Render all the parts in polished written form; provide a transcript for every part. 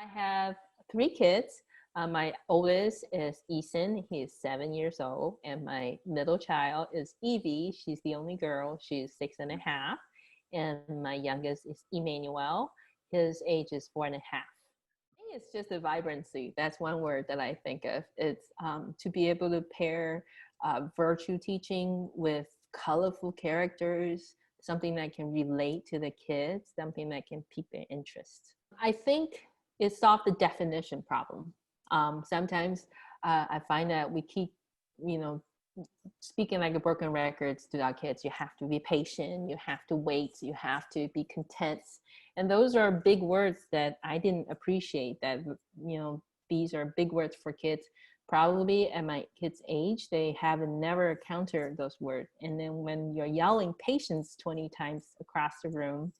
I have three kids. My oldest is Eason. He is 7 years old. And my middle child is Evie. She's the only girl. She's 6.5. And my youngest is Emmanuel. His age is 4.5. I think it's just a vibrancy. That's one word that I think of. It's to be able to pair virtue teaching with colorful characters, something that can relate to the kids, something that can pique their interest. I think it solved the definition problem. Sometimes I find that we keep, speaking like a broken records to our kids. You have to be patient, you have to wait, you have to be content. And those are big words that I didn't appreciate, that, these are big words for kids. Probably at my kids' age, they haven't never encountered those words. And then when you're yelling patience 20 times across the room,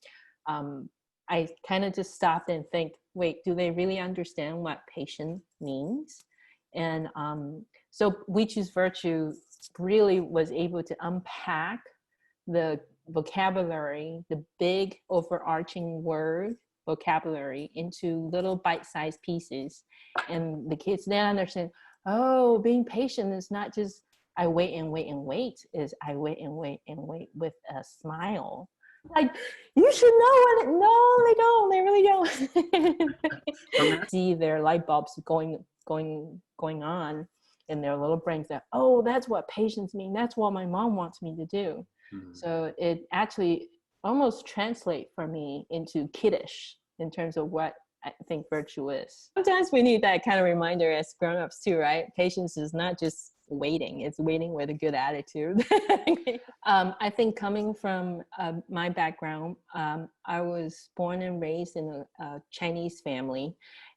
I kind of just stopped and think, wait, do they really understand what patient means? And so We Choose Virtue really was able to unpack the vocabulary, the big overarching word vocabulary, into little bite-sized pieces. And the kids then understand, oh, being patient is not just I wait and wait and wait, is I wait and wait and wait with a smile. Like, you should know what no, they don't, they really don't. See their light bulbs going on in their little brains, that, oh, that's what patience means, that's what my mom wants me to do. So it actually almost translates for me into kiddish in terms of what I think virtue is. Sometimes we need that kind of reminder as grown-ups too, right? Patience is not just waiting, it's waiting with a good attitude. I think coming from my background, I was born and raised in a Chinese family.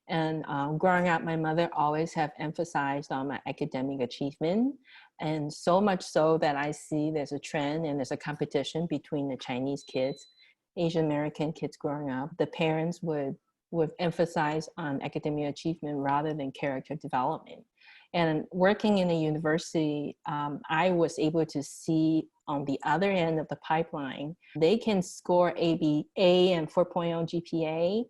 And growing up, my mother always have emphasized on my academic achievement. And so much so that I see there's a trend and there's a competition between the Chinese kids, Asian American kids growing up. The parents would emphasize on academic achievement rather than character development. And working in a university, I was able to see on the other end of the pipeline, they can score A and 4.0 GPA,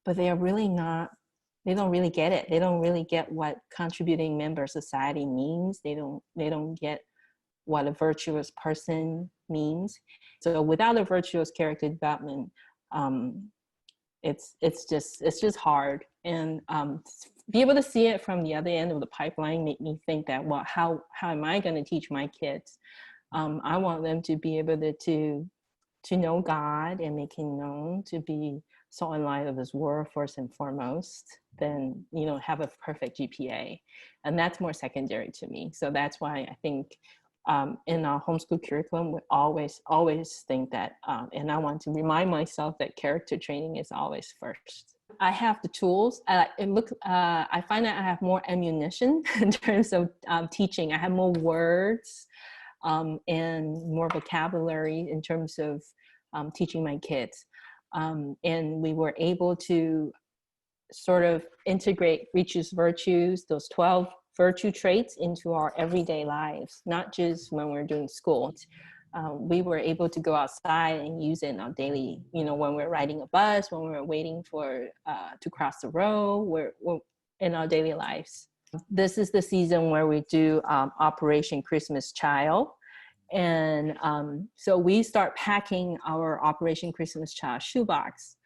but they don't really get it. They don't really get what contributing member of society means. They don't get what a virtuous person means. So without a virtuous character development, it's just hard. And be able to see it from the other end of the pipeline made me think that, well, how am I going to teach my kids? I want them to be able to know God and make him known, to be so in light of his word first and foremost, then, have a perfect GPA. And that's more secondary to me. So that's why I think in our homeschool curriculum, we always think that, and I want to remind myself that character training is always first. I have the tools. I find that I have more ammunition in terms of teaching. I have more words and more vocabulary in terms of teaching my kids. And we were able to sort of integrate We Choose Virtues, those 12 virtue traits, into our everyday lives, not just when we're doing school. We were able to go outside and use it in our daily, when we're riding a bus, when we're waiting for to cross the road, we're in our daily lives. This is the season where we do Operation Christmas Child. And so we start packing our Operation Christmas Child shoebox.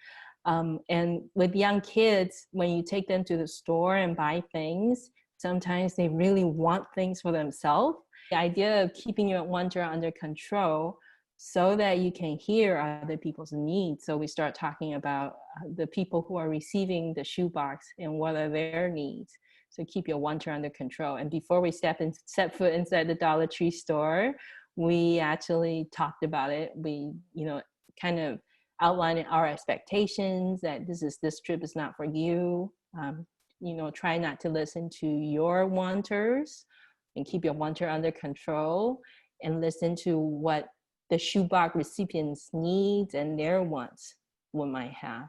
And with young kids, when you take them to the store and buy things, sometimes they really want things for themselves. The idea of keeping your wonder under control so that you can hear other people's needs. So we start talking about the people who are receiving the shoebox and what are their needs. So keep your wonder under control. And before we set foot inside the Dollar Tree store, we actually talked about it. We, kind of outlining our expectations, that this trip is not for you. Try not to listen to your wanters and keep your wanter under control, and listen to what the shoebox recipients' needs and their wants might have.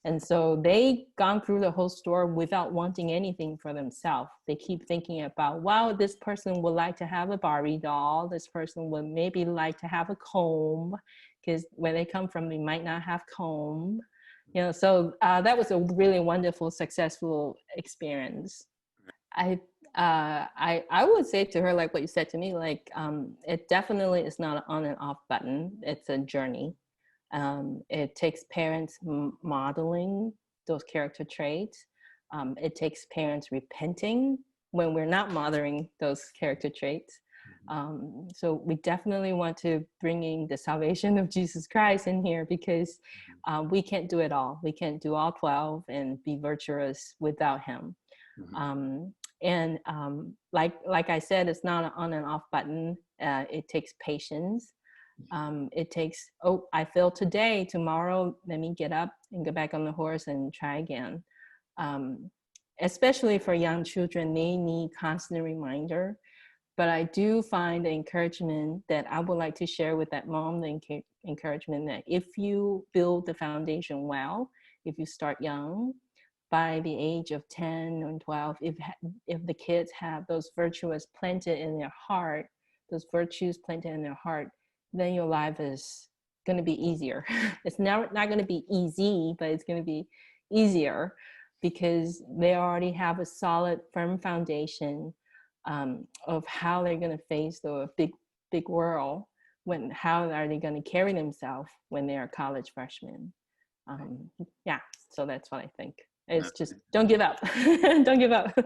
And so they gone through the whole store without wanting anything for themselves. They keep thinking about, wow, this person would like to have a Barbie doll. This person would maybe like to have a comb, because where they come from, they might not have comb. So that was a really wonderful, successful experience. I would say to her, like what you said to me, like it definitely is not an on and off button. It's a journey. It takes parents modeling those character traits. It takes parents repenting when we're not modeling those character traits. So we definitely want to bring in the salvation of Jesus Christ in here, because we can't do it all. We can't do all 12 and be virtuous without him. And like I said, it's not an on and off button. It takes patience. It takes, oh, I failed today, tomorrow, let me get up and go back on the horse and try again. Especially for young children, they need constant reminder. But I do find the encouragement that I would like to share with that mom, the encouragement that if you build the foundation well, if you start young, by the age of 10 or 12, if the kids have those virtues planted in their heart, those virtues planted in their heart, then your life is going to be easier. It's not going to be easy, but it's going to be easier, because they already have a solid, firm foundation of how they're going to face the big world. How are they going to carry themselves when they are college freshmen? Yeah, so that's what I think. It's just don't give up. Don't give up.